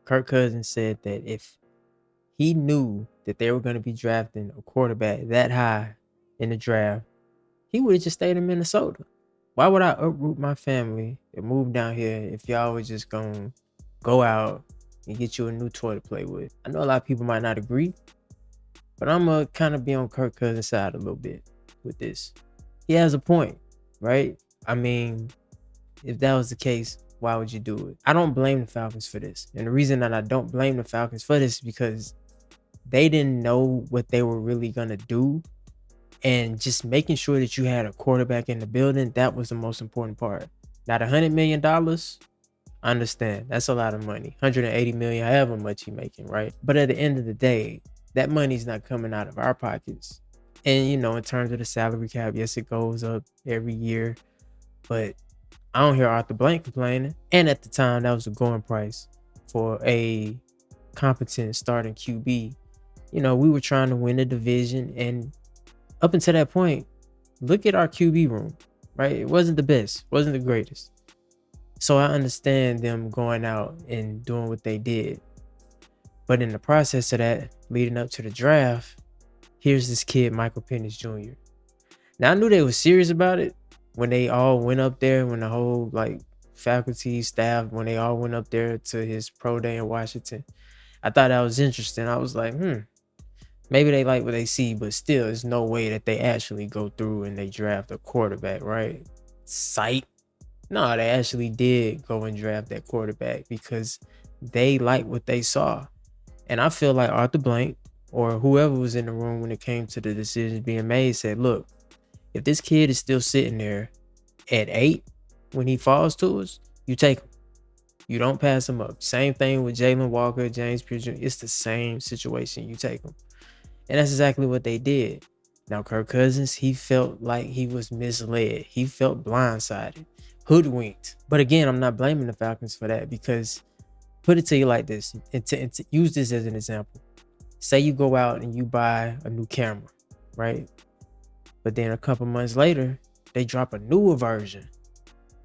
Kirk Cousins said that if he knew that they were going to be drafting a quarterback that high in the draft, he would have just stayed in Minnesota. Why would I uproot my family and move down here if y'all was just going to go out and get you a new toy to play with? I know a lot of people might not agree, but I'm going to kind of be on Kirk Cousins' side a little bit with this. He has a point, right? I mean, if that was the case, why would you do it? I don't blame the Falcons for this. And the reason that I don't blame the Falcons for this is because they didn't know what they were really going to do. And just making sure that you had a quarterback in the building, that was the most important part. Now, the $100 million, I understand. That's a lot of money. $180 million, however much you're making, right? But at the end of the day, that money's not coming out of our pockets. And, in terms of the salary cap, yes, it goes up every year. But I don't hear Arthur Blank complaining. And at the time, that was a going price for a competent starting QB. We were trying to win the division. And up until that point, look at our QB room, right? It wasn't the best, wasn't the greatest. So I understand them going out and doing what they did. But in the process of that, leading up to the draft, here's this kid, Michael Penix Jr. Now, I knew they were serious about it when they all went up there, when the whole faculty, staff, when they all went up there to his pro day in Washington. I thought that was interesting. I was like, maybe they like what they see, but still, there's no way that they actually go through and they draft a quarterback, right? Sight. No, they actually did go and draft that quarterback because they like what they saw. And I feel like Arthur Blank or whoever was in the room when it came to the decisions being made said, look, if this kid is still sitting there at 8 when he falls to us, you take him. You don't pass him up. Same thing with Jalen Walker, James Pierce Jr. It's the same situation. You take him. And that's exactly what they did. Now, Kirk Cousins, he felt like he was misled. He felt blindsided, hoodwinked. But again, I'm not blaming the Falcons for that because put it to you like this, and to use this as an example. Say you go out and you buy a new camera, right? But then a couple months later, they drop a newer version,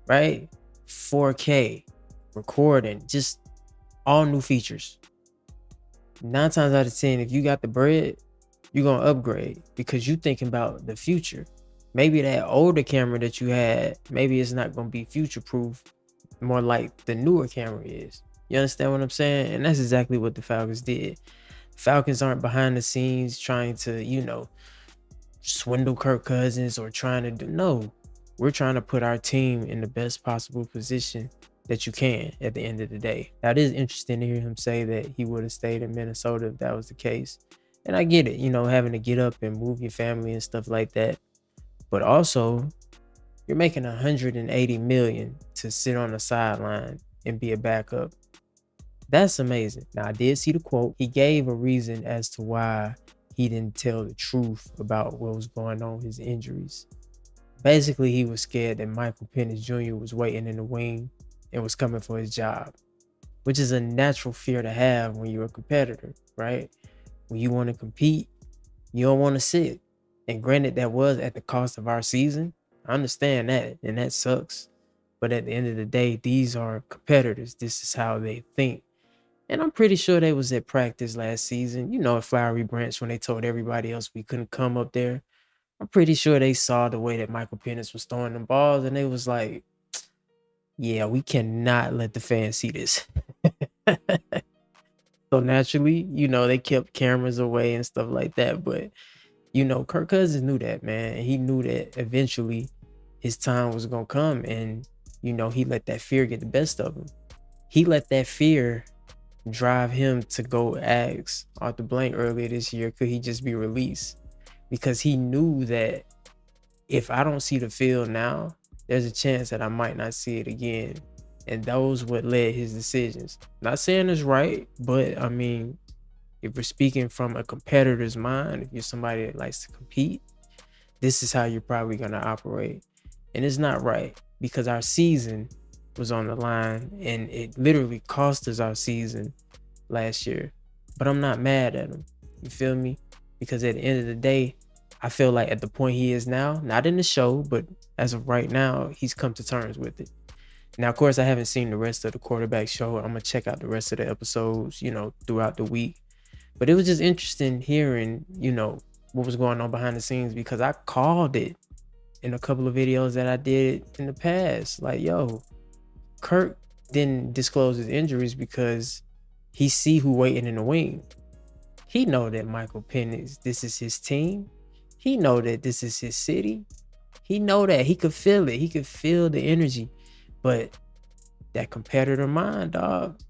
right? 4K, recording, just all new features. 9 times out of 10, if you got the bread, you're going to upgrade because you're thinking about the future. Maybe that older camera that you had, maybe it's not going to be future proof, more like the newer camera is. You understand what I'm saying? And that's exactly what the Falcons did. Falcons aren't behind the scenes trying to, swindle Kirk Cousins or trying to do. No, we're trying to put our team in the best possible position that you can at the end of the day. Now, it is interesting to hear him say that he would have stayed in Minnesota if that was the case. And I get it, having to get up and move your family and stuff like that. But also, you're making $180 million to sit on the sideline and be a backup. That's amazing. Now, I did see the quote. He gave a reason as to why he didn't tell the truth about what was going on with his injuries. Basically, he was scared that Michael Penix Jr. was waiting in the wing and was coming for his job, which is a natural fear to have when you're a competitor, right? When you want to compete, you don't want to sit. And granted, that was at the cost of our season. I understand that, and that sucks. But at the end of the day, these are competitors. This is how they think. And I'm pretty sure they was at practice last season, at Flowery Branch when they told everybody else we couldn't come up there. I'm pretty sure they saw the way that Michael Penix was throwing them balls, and they was like, yeah, we cannot let the fans see this. So naturally, they kept cameras away and stuff like that. But, Kirk Cousins knew that, man. And he knew that eventually his time was going to come. And, he let that fear get the best of him. He let that fear drive him to go ask Arthur Blank earlier this year, could he just be released? Because he knew that if I don't see the field now, there's a chance that I might not see it again. And those what led his decisions. Not saying it's right, but I mean, if we're speaking from a competitor's mind, if you're somebody that likes to compete, this is how you're probably going to operate. And it's not right because our season was on the line and it literally cost us our season last year. But I'm not mad at him. You feel me? Because at the end of the day, I feel like at the point he is now, not in the show, but as of right now, he's come to terms with it. Now, of course, I haven't seen the rest of the quarterback show. I'm gonna check out the rest of the episodes, throughout the week. But it was just interesting hearing, what was going on behind the scenes, because I called it in a couple of videos that I did in the past. Like, yo, Kirk didn't disclose his injuries because he see who waiting in the wing. He know that Michael Penix, this is his team. He know that this is his city. He know that. He could feel it. He could feel the energy. But that competitor mind, dog,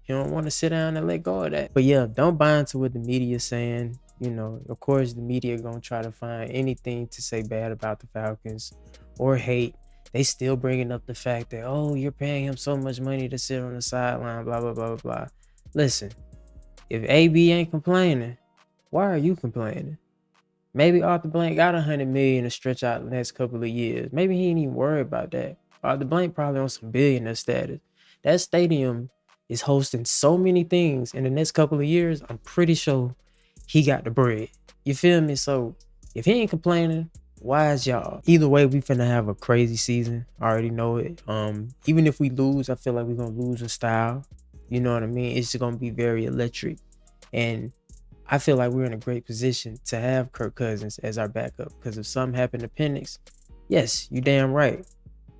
you don't want to sit down and let go of that. But yeah, don't buy into what the media is saying. Of course, the media gonna try to find anything to say bad about the Falcons or hate. They still bringing up the fact that, oh, you're paying him so much money to sit on the sideline, blah, blah, blah, blah, blah. Listen, if AB ain't complaining, why are you complaining? Maybe Arthur Blank got $100 million to stretch out the next couple of years. Maybe he ain't even worried about that. Arthur Blank probably on some billionaire status. That stadium is hosting so many things in the next couple of years. I'm pretty sure he got the bread. You feel me? So if he ain't complaining, why is y'all? Either way, we finna have a crazy season. I already know it. Even if we lose, I feel like we're gonna lose in style. You know what I mean? It's just gonna be very electric. And I feel like we're in a great position to have Kirk Cousins as our backup, because if something happened to Penix, yes, you damn right,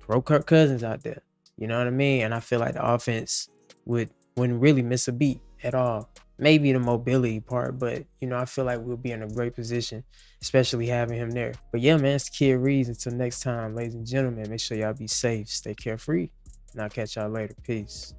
throw Kirk Cousins out there. You know what I mean? And I feel like the offense wouldn't really miss a beat at all. Maybe the mobility part, but I feel like we'll be in a great position, especially having him there. But yeah, man, it's Kid Ríez. Until next time, ladies and gentlemen, make sure y'all be safe, stay carefree, and I'll catch y'all later. Peace.